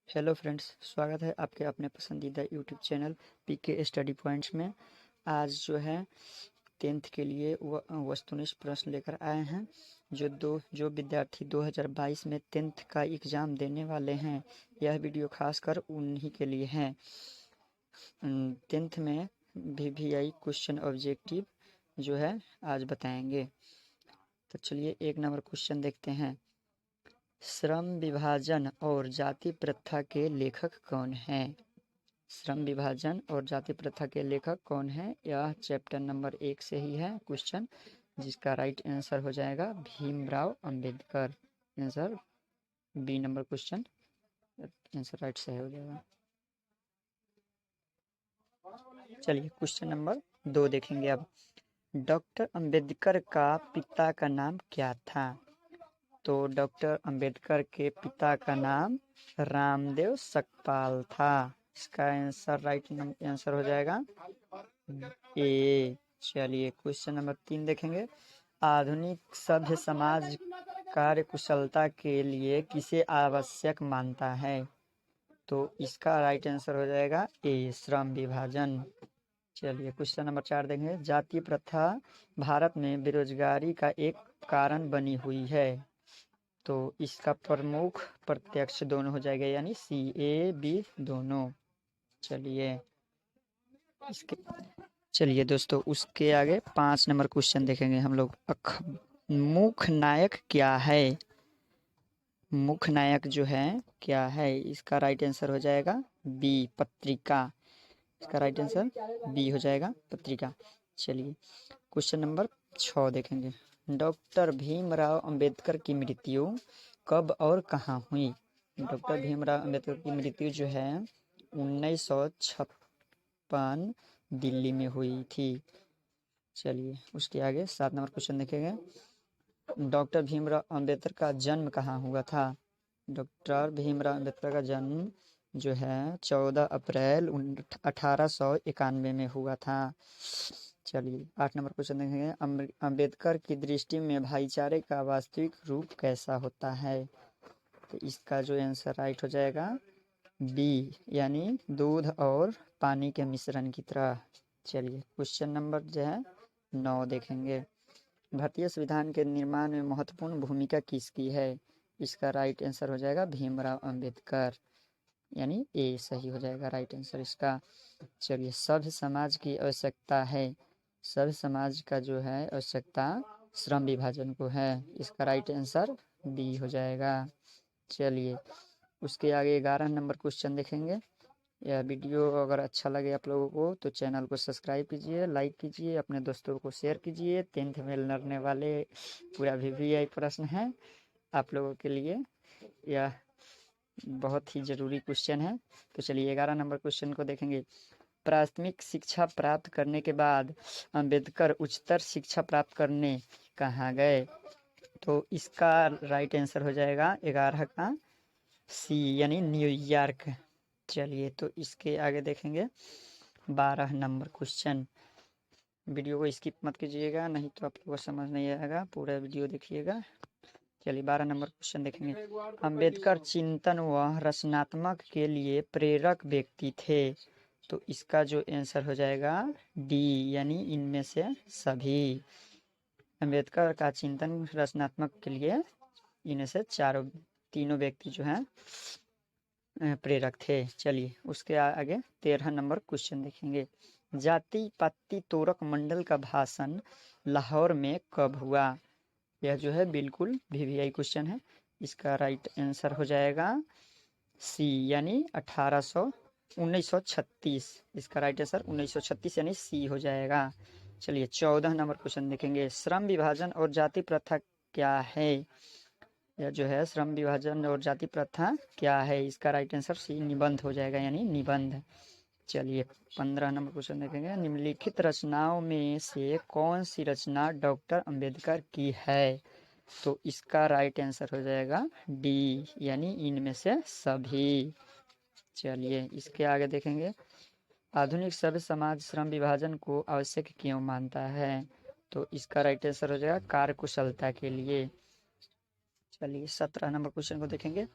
Hello friends, स्वागत है आपके अपने पसंदीदा YouTube channel PK study points में। आज जो है 10th के लिए वस्तुनिष्ठ प्रश्न लेकर आए हैं। जो विद्यार्थी 2022 में 10th का एग्ज़ाम देने वाले हैं, यह वीडियो खासकर उन्हीं के लिए है। 10th में VVI क्वेश्चन ऑब्जेक्टिव जो है आज बताएंगे। तो चलिए 1 नंबर क्वेश्चन देखते हैं। श्रम विभाजन और जाति प्रथा के लेखक कौन हैं? श्रम विभाजन और जाति प्रथा के लेखक कौन है? यह चैप्टर नंबर 1 से ही है क्वेश्चन, जिसका राइट आंसर हो जाएगा Bhimrao Ambedkar. Answer B number question answer right से हो जाएगा। चलिए क्वेश्चन नंबर 2 देखेंगे अब। डॉक्टर अंबेडकर का पिता का नाम क्या था? तो डॉक्टर अंबेडकर के पिता का नाम रामदेव सकपाल था। इसका आंसर राइट आंसर हो जाएगा ए। चलिए क्वेश्चन नंबर 3 देखेंगे। आधुनिक सभ्य समाज कार्यकुशलता के लिए किसे आवश्यक मानता है? तो इसका राइट आंसर हो जाएगा ए, श्रम विभाजन। चलिए क्वेश्चन नंबर 4 देखेंगे। जाति प्रथा भारत में बेरोजगारी का एक कारण बनी हुई है। तो इसका प्रमुख प्रत्यक्ष दोनों हो जाएगा, यानी सी ए बी दोनों। चलिए दोस्तों, उसके आगे 5 नंबर क्वेश्चन देखेंगे हम लोग। मुख्य नायक क्या है? मुख्य नायक जो है क्या है? इसका राइट आंसर हो जाएगा बी, पत्रिका। इसका राइट आंसर बी हो जाएगा, पत्रिका। चलिए क्वेश्चन नंबर 6 देखेंगे। डॉक्टर भीमराव अंबेडकर की मृत्यु कब और कहाँ हुई? डॉक्टर भीमराव अंबेडकर की मृत्यु जो है 1956 दिल्ली में हुई थी। चलिए उसके आगे 7 नंबर क्वेश्चन देखेंगे। डॉक्टर भीमराव अंबेडकर का जन्म कहाँ हुआ था? डॉक्टर भीमराव अंबेडकर का जन्म जो है 14 अप्रैल 1891 में हुआ था। चलिए 8 नंबर क्वेश्चन देखेंगे। अंबेडकर की दृष्टि में भाईचारे का वास्तविक रूप कैसा होता है? तो इसका जो आंसर राइट हो जाएगा बी, यानी दूध और पानी के मिश्रण की तरह। चलिए क्वेश्चन नंबर जो है 9 देखेंगे। भारतीय संविधान के निर्माण में महत्वपूर्ण भूमिका किसकी है? इसका राइट आंसर हो जाएगा भीमराव अंबेडकर, यानी ए सही हो जाएगा राइट आंसर इसका। चलिए सभ्य समाज की आवश्यकता है। सभ्य समाज का जो है आवश्यकता श्रम विभाजन को है। इसका राइट आंसर बी हो जाएगा। चलिए उसके आगे 11 नंबर क्वेश्चन देखेंगे। यह वीडियो अगर अच्छा लगे आप लोगों को तो चैनल को सब्सक्राइब कीजिए, लाइक कीजिए, अपने दोस्तों को शेयर कीजिए। 10th में लड़ने वाले पूरा VVI प्रश्न है आप लोगों के लिए। यह बहुत ही ज़रूरी क्वेश्चन है। तो चलिए 11 नंबर क्वेश्चन को देखेंगे। प्राथमिक शिक्षा प्राप्त करने के बाद अंबेडकर उच्चतर शिक्षा प्राप्त करने कहाँ गए? तो इसका राइट आंसर हो जाएगा 11 का सी, यानी न्यूयॉर्क। चलिए तो इसके आगे देखेंगे 12 नंबर क्वेश्चन। वीडियो को स्किप मत कीजिएगा, नहीं तो आप लोगों को समझ नहीं आएगा, पूरा वीडियो देखिएगा। चलिए 12 नंबर क्वेश्चन देखेंगे। अंबेडकर चिंतन व रचनात्मक के लिए प्रेरक व्यक्ति थे। तो इसका जो आंसर हो जाएगा डी, यानी इनमें से सभी। अंबेडकर का चिंतन रचनात्मक के लिए इनमें से तीनों व्यक्ति जो हैं प्रेरक थे। चलिए उसके आगे 13 नंबर क्वेश्चन देखेंगे। जाति पाति तोरक मंडल का भाषण लाहौर में कब हुआ? यह जो है बिल्कुल VVI क्वेश्चन है। इसका राइट आंसर हो जाएगा सी, यानी 1936। इसका राइट आंसर 1936 यानी सी हो जाएगा। चलिए 14 नंबर क्वेश्चन देखेंगे। श्रम विभाजन और जाति प्रथा क्या है? यह जो है श्रम विभाजन और जाति प्रथा क्या है? इसका राइट आंसर सी, निबंध हो जाएगा, यानी निबंध। चलिए 15 नंबर क्वेश्चन देखेंगे। निम्नलिखित रचनाओं में से कौन सी रचना डॉक्टर अंबेडकर की है? तो इसका राइट आंसर हो जाएगा डी, यानी इनमें से सभी। चलिए इसके आगे देखेंगे। आधुनिक सभ्य समाज श्रम विभाजन को आवश्यक क्यों मानता है? तो इसका राइट आंसर हो जाएगा कार्यकुशलता के लिए। चलिए 17 नंबर क्वेश्चन को देखेंगे।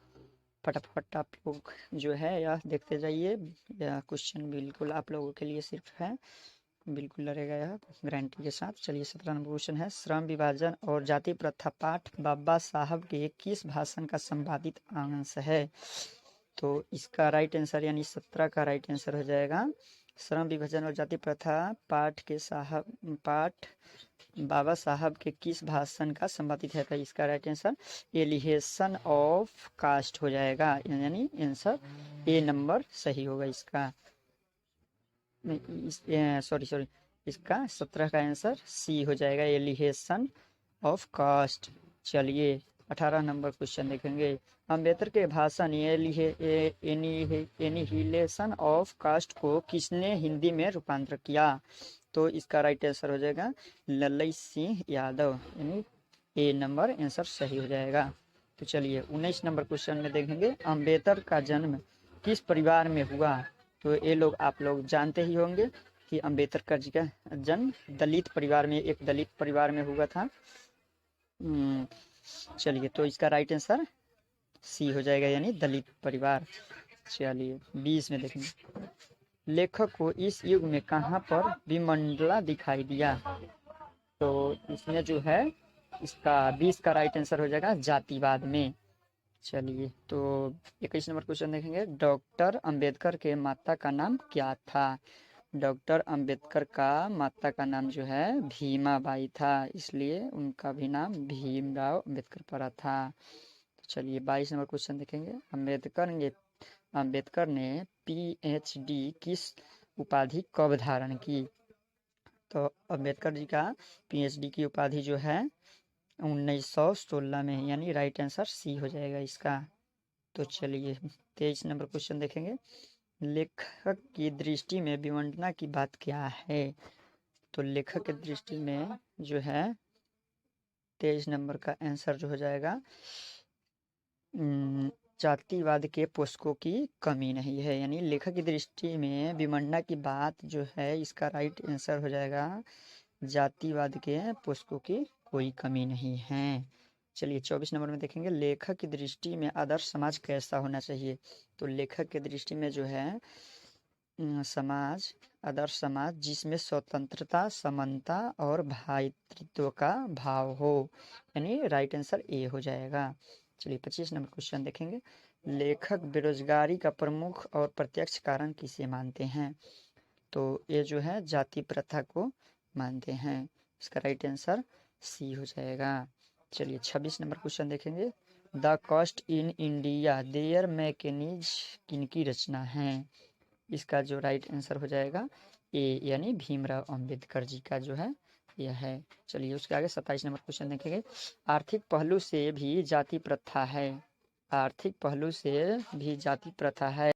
फटाफट आप लोग जो है यह देखते जाइए। यह क्वेश्चन बिल्कुल आप लोगों के लिए सिर्फ है, बिल्कुल लड़ेगा यह गारंटी के साथ। चलिए 17 नंबर क्वेश्चन है, श्रम विभाजन और जाति प्रथा पाठ बाबा साहब के किस भाषण का संपादित अंश है? तो इसका राइट आंसर यानी 17 का राइट आंसर हो जाएगा श्रम विभाजन और जाति प्रथा पाठ बाबा साहब के किस भाषण का संपादित है? तो इसका राइट आंसर एलिहेशन ऑफ कास्ट हो जाएगा, यानी आंसर ए नंबर सही होगा इसका। सॉरी इसका 17 का आंसर सी हो जाएगा, एलिहेशन ऑफ कास्ट। चलिए 18 नंबर क्वेश्चन देखेंगे, अम्बेडकर के भाषण एनिहिलेशन ऑफ कास्ट को किसने हिंदी में रूपांतरित किया? तो इसका राइट आंसर हो जाएगा लल्लई सिंह यादव, यानी ए नंबर आंसर सही हो जाएगा। तो चलिए 19 नंबर क्वेश्चन में देखेंगे, अम्बेडकर का जन्म किस परिवार में हुआ? तो ये लोग आप लोग जानते ही होंगे कि अम्बेडकर जी का जन्म दलित परिवार में, एक दलित परिवार में हुआ था। चलिए तो इसका राइट आंसर सी हो जाएगा, यानी दलित परिवार। चलिए 20 में देखेंगे, लेखक को इस युग में कहाँ पर विमंडला दिखाई दिया? तो इसमें जो है इसका 20 का राइट आंसर हो जाएगा जातिवाद में। चलिए तो 21 नंबर क्वेश्चन देखेंगे, डॉक्टर अंबेडकर के माता का नाम क्या था? डॉक्टर अंबेडकर का माता का नाम जो है भीमाबाई था, इसलिए उनका भी नाम भीमराव अंबेडकर पड़ा था। तो चलिए 22 नंबर क्वेश्चन देखेंगे, अंबेडकर ने पीएचडी किस उपाधि कब धारण की? तो अंबेडकर जी का पीएचडी की उपाधि जो है 1916 में, यानी राइट आंसर सी हो जाएगा इसका। तो चलिए 23 नंबर क्वेश्चन देखेंगे, लेखक की दृष्टि में विवंडना की बात क्या है? तो लेखक की दृष्टि में जो है 23 नंबर का आंसर जो हो जाएगा जातिवाद के पोषकों की कमी नहीं है, यानी लेखक की दृष्टि में विवंडना की बात जो है इसका राइट आंसर हो जाएगा जातिवाद के पोषकों की कोई कमी नहीं है। चलिए 24 नंबर में देखेंगे, लेखक की दृष्टि में आदर्श समाज कैसा होना चाहिए? तो लेखक की दृष्टि में जो है समाज, आदर्श समाज जिसमें स्वतंत्रता, समानता और भातृत्व का भाव हो, यानी राइट आंसर ए हो जाएगा। चलिए 25 नंबर क्वेश्चन देखेंगे, लेखक बेरोजगारी का प्रमुख और प्रत्यक्ष कारण किसे मानते हैं? तो ये जो है जाति प्रथा को मानते हैं, इसका राइट आंसर सी हो जाएगा। चलिए 26 नंबर क्वेश्चन देखेंगे, the caste in India their mechanism किनकी रचना है? इसका जो राइट आंसर हो जाएगा ए, यानी भीमराव अंबेडकर जी का जो है यह है। चलिए उसके आगे 27 नंबर क्वेश्चन देखेंगे, आर्थिक पहलू से भी जाति प्रथा है, आर्थिक पहलू से भी जाति प्रथा है